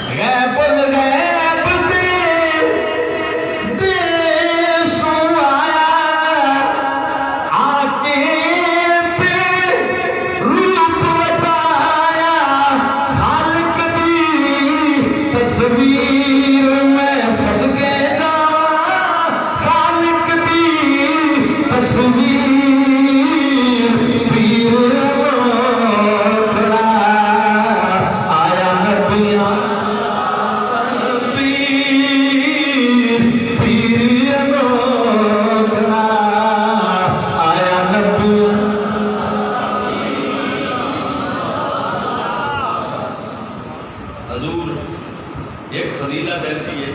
غیب الغیب تصویر میں صدقے جاواں خالق دی تصویر پیر کھڑا آیا نبیاں پیر کھڑا آیا نبیاں حضور ایک فضیلت ایسی ہے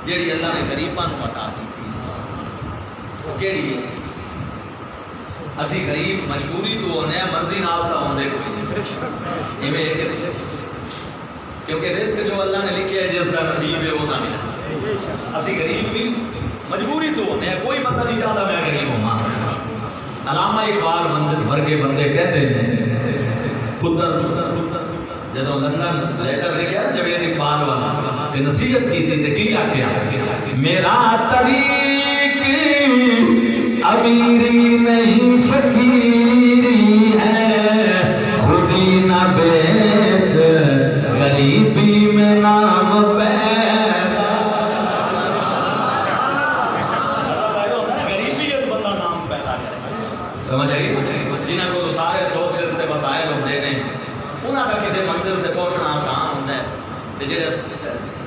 جیڑی اللہ نے غریباں نوں عطا کی وہ کیڑی ہے اسی غریب مجبوری تو ہونے مرضی نال تا ہوندے کوئی نہیں ایویں ہے کہ کیونکہ رزق جو اللہ نے لکھیا ہے جس دا نصیب ہے وہ نہ ملنا اسی غریب بھی مجبوری تو ہونے کوئی بندہ نہیں چاہتا میں غریب ہوں علامہ اقبال ورگے بندے کہتے ہیں پتر جدو لندن لیٹر لکھا نا جوید اقبال والا تے نصیحت کی تھی تے کی آکھیا میرا طریق امیری نہیں فقیری ہے خودی نہ بیچ غریبی میں نام پیدا غریبیت بندہ نام پیدا کرے سمجھ آئی جنہاں کو سارے سورسز تے وسائل ہوندے نے انہاں دا کسی منزل تے پہنچنا آسان ہوندا ہے تے جڑے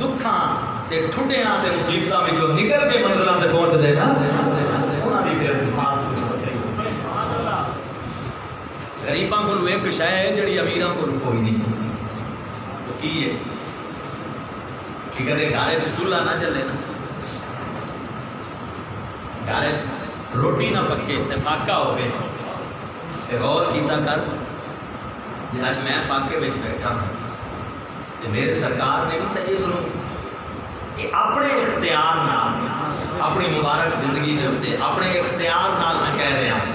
دکھاں تے ٹھڈیاں تے مصیبتاں وچوں نکل کے منزلاں تے پہنچ دے نا انہاں دی پھر بات کچھ وکھری سبحان اللہ غریباں کول ایک شے ہے جڑی امیراں کول کوئی نہیں وہ کی ہے کہ کدے گھر وچ چولہا نہ چلے نا گھر وچ روٹی نہ پکے تے فاقہ ہوے تے غور کیتا کر آج میں فاقے میں بیٹھا ہوں تو میرے سرکار نے بھی تو اس لوگ اپنے اختیار نال اپنی مبارک زندگی دے ہوتے اپنے اختیار نال میں کہہ رہا ہوں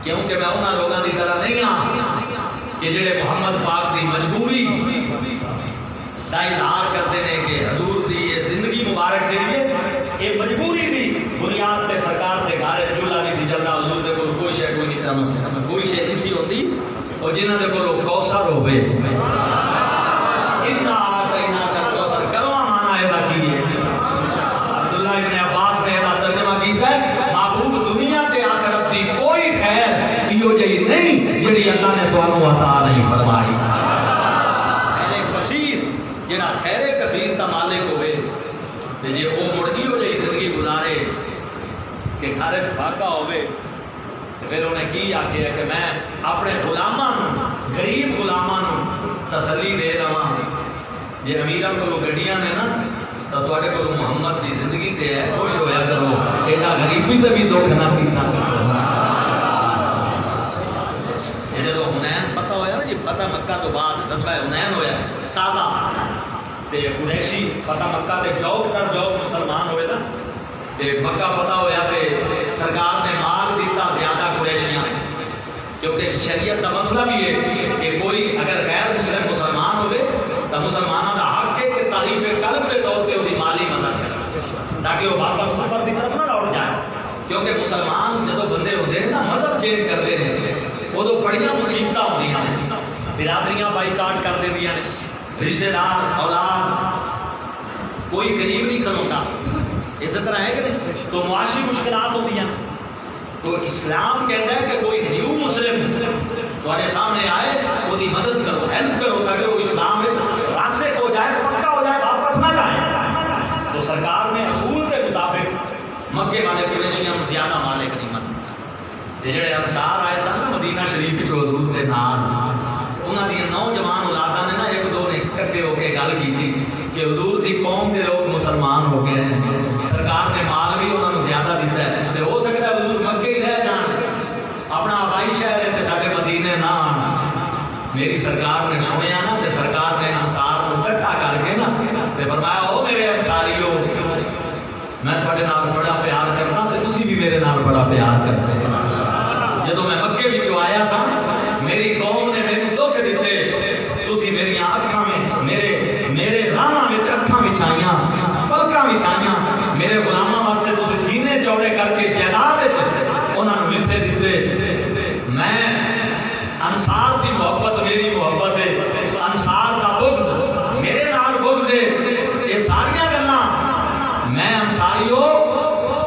کیونکہ میں انہاں لوگوں کی طرح نہیں ہاں کہ جڑے محمد پاک کی مجبوری دا اظہار کرتے ہیں کہ حضور دی یہ زندگی مبارک جڑی ہے یہ مجبوری دی بنیاد تے سرکار دے گھر چولہا نہیں سی چلدا حضور دے کول کوئی شے کوئی نہیں سانو کوئی شے نہیں سی ہوندی اور جنہاں دے کول کوثر ہوے انا اعطینا کا کوثر کرواں معنی ادا کی ہے عبداللہ ابن عباس نے ادا ترجمہ کیتا ہے محبوب دنیا تے آخرت دی کوئی خیر ایو جئی نہیں جڑی اللہ نے تانوں عطا نہیں فرمائی خیر کثیر جڑا خیر کثیر دا مالک ہوے تے جے او مڑ ایو جئی زندگی گزارے کہ گھر وچ فاقہ ہوے پھر انہیں کی آکھیا کہ میں اپنے غلاماں غریب غلاماں تسلی دے رہا جی امیراں کو گڈیاں نے نا تو تواڈے کول محمد دی زندگی تے ہے خوش ہویا کرو ایڈا غریبی تے بھی دکھ نہ کیتا کرو جدوں حنین فتح ہویا نا جی فتح مکہ تو بعد غزوہ حنین ہویا تازہ تے قریشی فتح مکہ تے جوک کر جوک مسلمان ہوئے نا تے مکہ فتح ہویا تے سرکار نے مال دیتا زیادہ شریعت کا مسئلہ بھی ہے کہ کوئی اگر غیر مسلم مسلمان ہوئے تو مسلمانوں کا حق ہے کہ تعریف قلب کے طور پہ وہی مالی مدد کرے تاکہ وہ واپس کفر کی طرف نہ لوٹ جائے. کیونکہ مسلمان جب بندے ہوتے ہیں نا مذہب چینج کرتے ہیں ادو بڑی مصیبت ہوتی ہیں. برادریاں بائیکاٹ کر دیا نے, رشتے دار اولاد کوئی قریب نہیں کھلوتا. اس طرح ہے کہ نہیں, تو معاشی مشکلات ہوتی ہیں. تو اسلام کہتا ہے کہ کوئی نیو مسلم تھوڑے سامنے آئے وہی مدد کرو, ہیلپ کرو تاکہ وہ اسلام میں راسخ ہو جائے, پکا ہو جائے, واپس نہ جائے. تو سرکار نے اصول کے مطابق مکے والے قریشیاں زیادہ مالک نہیں منتے. جڑے انصار آئے سن مدینہ شریف جو حضور کے نال انہاں دی نوجوان اولاداں نے نا ایک دو نے اکٹھے ہو کے گل کی کہ حضور دی قوم کے لوگ مسلمان ہو گئے ہیں, سرکار نے مال بھی انہوں نے زیادہ دیتا ہے, تو ہو سکتا ہے حضور مکے ہی رہ جان, اپنا آبائی شہر ہے تے ساڈے مدینے نہ آن. میری سرکار نے سنیا نا تے سرکار نے انصار کو اکٹھا کر کے نا تے فرمایا او میرے انصاریو میں تھوڑے نال بڑا پیار کرتا تے تسی بھی میرے نال بڑا پیار کرتے. جدو میں مکے وچوں آیا سا میری قوم نے مینوں دکھ دتے, تسی میری اکھاں وچ میرے راہاں وچ اکھاں وچ آئیاں, پلکاں وچ آئیاں, میرے غلاماں واسطے تسی سینے چوڑے کر کے جائیداد وچ انہاں نوں حصے دتے. میں انصار دی محبت میری محبت ہے, انصار دا بغض میرے نال بغض ہے. یہ ساریاں گلاں میں انصاریو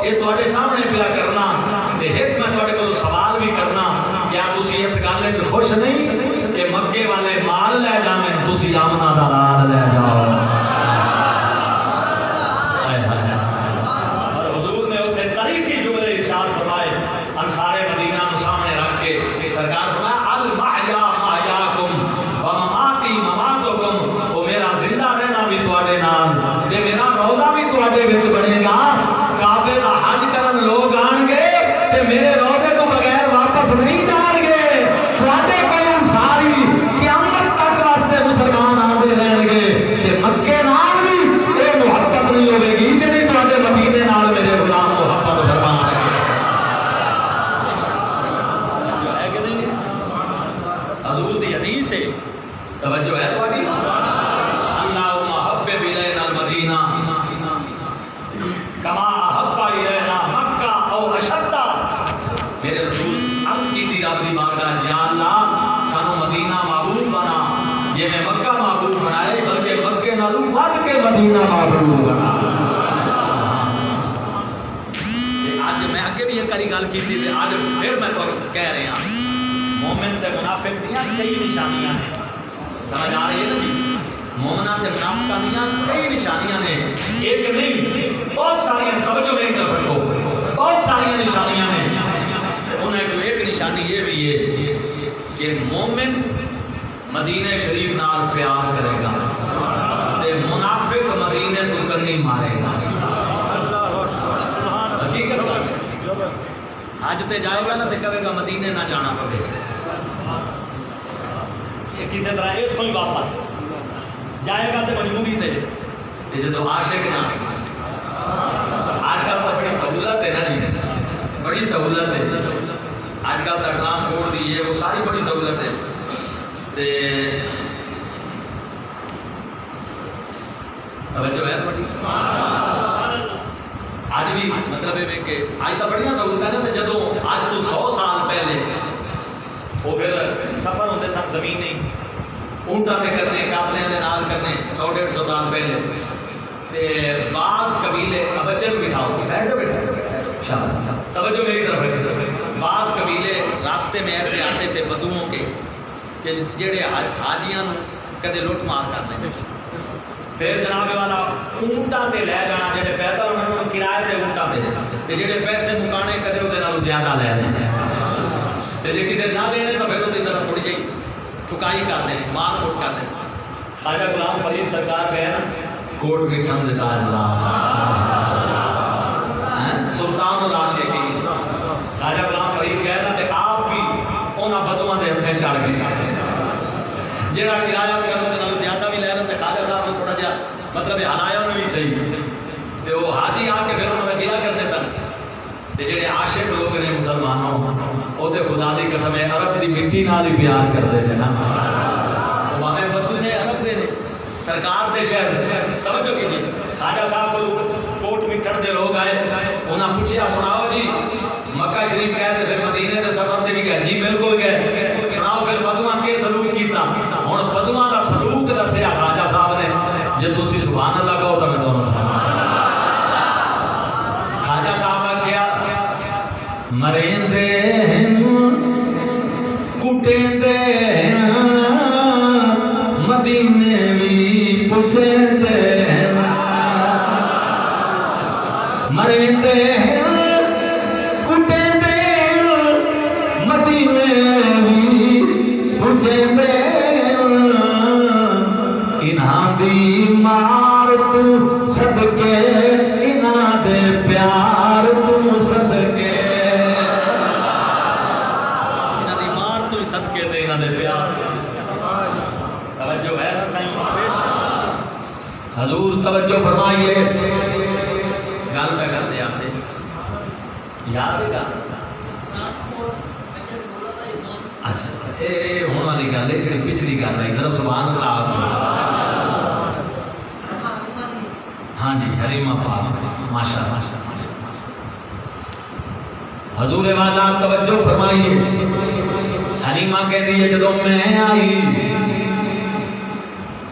یہ تواڈے سامنے پیا کرنا تے ایک میں تواڈے کول سوال بھی کرنا, کیا تسی اس گل وچ خوش نہیں کہ مکے والے مال لے جاویں تسی آمنا دا لال لے جاؤ؟ اور حضور نے اوتھے تاریخی جملے ارشاد فرمائے انصار مدینہ نو سامنے رکھ کے. سرکار فرمایا المحیا محیاکم و مماتی مماتکم, او میرا زندہ رہنا بھی تواڈے نال تے میرا روضہ بھی تواڈے وچ بنے گا. کعبے دا حج کرن لوگ آن گے تے میرے روضے تو بغیر واپس نہیں جان گے. تواڈے کولوں ساری قیامت تک واسطے مسلمان آندے رہن گے تے مکے نال بھی اے محبت نہیں ہوے گی جڑی تواڈے مدینے نال میرے غلام محبت فرمان ہے. ہے کہ نہیں؟ حضور دی حدیث ہے, توجہ ہے تواڈی. اللہم حبب الینا المدینہ کما احب الینا مکہ او اشد. میرے رسول عرض کی تھی رب دی بارگاہ, یا اللہ سانو مدینہ محبوب بنا, یہ میں مکہ محبوب بنائے بلکہ مکے نالوں ود کے مدینہ محبوب بنا. آج میں اگے بھی ایک کاری گل کی تھی, آج پھر میں تمہیں کہہ رہا مومن تے منافق دیاں کئی نشانیاں ہیں. سمجھ آ رہی ہے نا جی؟ مومنہ تے منافقہ دیاں کئی نشانیاں نے, ایک نہیں بہت ساری. توجہ میری طرف رکھو, بہت ساری نشانیاں ہیں. انہیں جو ایک نشانی یہ بھی ہے کہ مومن مدینہ شریف نال پیار کرے گا تے منافق مدینے تو کنی مارے گا. حقیقت حج تے جائے گا نا تے کہے گا مدینے نہ جانا پڑے گا. کسی طرح اتوں ہی واپس جائے گا تے مجبوری تے جدو عاشق نہ. آج کل تو بڑی سہولت ہے نا جی, بڑی سہولت ہے. آج کل تو ٹرانسپورٹ دی ہے وہ ساری بڑی سہولت ہے. توجہ ہے بڑی. آج بھی مطلب ہے کہ آج تو بڑی سہولت ہے نا. جدو آج تو 100 سال پہلے وہ پھر سفر ہوتے سن زمین نہیں, اونٹاں تے کرنے, قافلیاں دے نال کرنے 100-150 سال پہلے. بعض قبیلے بچے کو بٹھاؤ, بیٹھ جاؤ بیٹھا, توجہ میری طرف ہے. بعض قبیلے راستے میں ایسے آتے تھے بدوؤں کے کہ جڑے حاجیاں کدے لوٹ مار کر لیں, پھر جناب والا اونٹاں تے لے جانا, جڑے پیدل انہوں نے کرائے تے اونٹاں تے جڑے پیسے مکانے کدے وہ نالوں زیادہ لے لیں. جی کسی نہ دینے تو پھر وہ طرح تھوڑی جی ٹھکائی کر دیں, مار کوٹ کر دیں. خواجہ غلام فرید سرکار گئے نا کوٹ مٹھن دے تاجدار سلطان العاشقین, خواجہ غلام فرید گئے نا تے آپ بھی انہاں بدواں دے ہتھے چڑھ گئے. جڑا کرایہ کرو تے نال زیادہ بھی لے رہے تے خواجہ صاحب نے تھوڑا جہا مطلب ہلایا انہوں بھی صحیح تے وہ حاجی آ کے پھر انہوں نے گلا کرتے سن. تے جڑے عاشق لوگ نے مسلمانوں وہ تے خدا خدا دی قسم ہے عرب دی مٹی نال ہی پیار کردے نے نا ہمیں بدو نے عرب دے نے سرکار دے شہر توجہ کیجیے خواجہ صاحب کو کوٹ مٹھڑ دے لوگ آئے انہاں پوچھیا سناؤ جی مکہ شریف گئے تے پھر مدینے دے سفر تے بھی گئے جی بالکل گئے سناؤ پھر بدواں کے سلوک کیتا ہن بدواں دا سلوک دسیا خواجہ صاحب نے جے تسی سبحان اللہ کہو تے میں تانوں خواجہ صاحب نے کیا مریندے کٹیندے مدینے بھی پچھیندے مریندے کٹیندے مدینے بھی پچھیندے انہاں دی مار تو صدقے انہاں دے پیار تو صدقے انہاں دی مار تو صدقے تے انہاں دے پیار توجہ ہے نا سائیں حضور توجہ فرمائیے گل پہ کر دیا سے یاد ہے گا اچھا اچھا اے ہونے والی گل ہے کہ پچھلی گل ہے ذرا سبحان اللہ ہاں جی حلیمہ پاک ماشاءاللہ حضور والا توجہ فرمائیے حلیمہ کہتی ہے جدوں میں آئی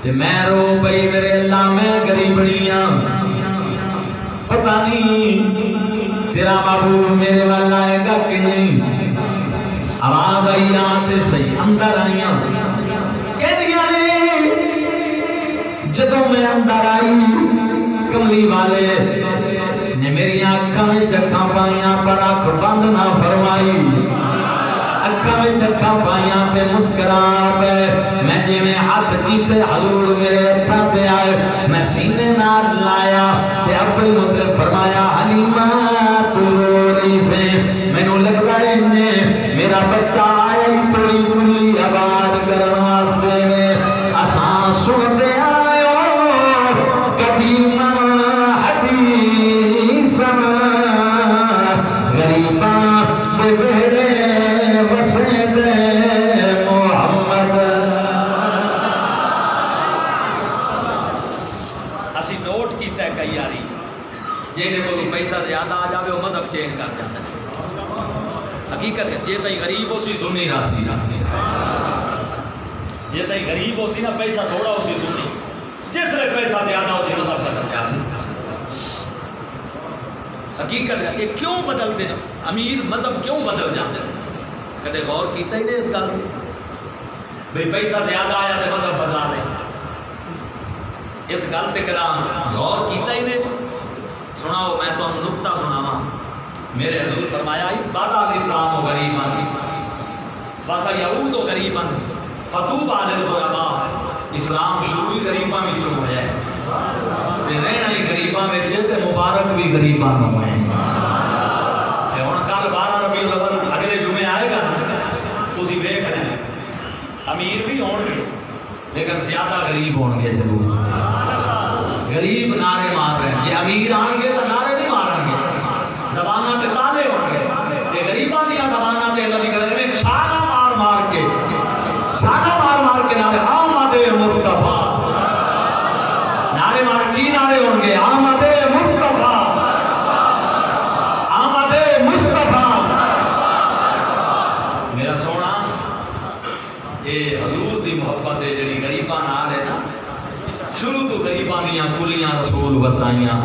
تے میں رو بھئی میرے اللہ میں غریبڑیاں پتہ نہیں تیرا محبوب میرے والا آئے گا کہ نہیں آواز آئی آتے صحیح اندر آئیاں کہتیاں نے جدوں میں اندر آئی کملی والے نے میری آنکھاں میں چکھاں پائیاں پر آنکھ بند نہ فرمائی اکھاں میں چکھاں پائیاں پہ مسکرا پہ میں جی میں ہاتھ کیتے حضور میرے ہتھاں تے آئے میں سینے نال لایا تے اپنی مطلب فرمایا حلیمہ تو رو رہی سے میں نو لگتا ہے میرا بچہ آیا ہی توڑی کلی آباد کرن واسطے اساں سنتے آئے قدیما حدیثا غریباں دے بیڑے وسے دے محمد اسی نوٹ کیتا ہے کئی یاری جے کو پیسہ زیادہ آ جاوے وہ مذہب چینج کر جاتا ہے حقیقت ہے یہ تئی غریب ہو سی سنی راسی یہ تئی غریب ہو سی نا پیسہ تھوڑا ہو سی سنی جس لئے پیسہ زیادہ ہو سی مذہب بدل جاسی حقیقت ہے یہ کیوں بدل دینا امیر مذہب کیوں بدل جاتے ہیں کہتے غور کیتا ہی نہیں اس گل کی بھئی پیسہ زیادہ آیا تو مذہب بدلا دے اس گل تے کرام غور کیتا ہی نہیں سناؤ میں تو نکتہ سناواں میرے حضور فرمایا بدا الاسلام و غریباً بس یہود و غریباً فتوب علی الغرباء اسلام شروع ہی غریباں وچوں ہویا ہے تے رہنا ہی غریباں وچ تے مبارک بھی غریباں نوں ہے تے ہن کل 12 ربیع الاول اگلے جمعے آئے گا تسی ویکھ لینا امیر بھی ہون گے لیکن زیادہ غریب ہون گے ضرور غریب نعرے مار رہے ہیں جی امیر آن گے تو نعرے نہیں مارن گے زبانہ تے تالے ہوں گے یہ غریباں دیاں زبانہ تے اللہ دی قدر میں چھانا مار مار کے نعرے آمد مصطفیٰ نعرے مار کی نعرے ہوں گے آمد مصطفیٰ آمد مصطفیٰ میرا سونا یہ حضور دی محبت ہے جڑی غریباں نال ہے نا شروع تو غریباں دیاں کلیاں رسول وسائیاں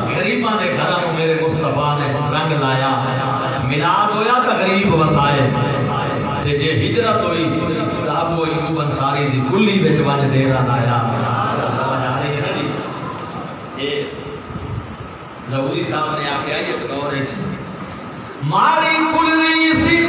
غریباں دے گھراں میرے مصطفیٰ نے رنگ لایا میلاد ہویا تو غریب وسائے تے جے ہجرت ہوئی تو ابو ایوب انصاری دی کلی وچ ون ڈیرا لایا سمجھ آ رہی ہے نا جی یہ ظہوری صاحب نے آکھیا ایک دور وچ ماری کلی سی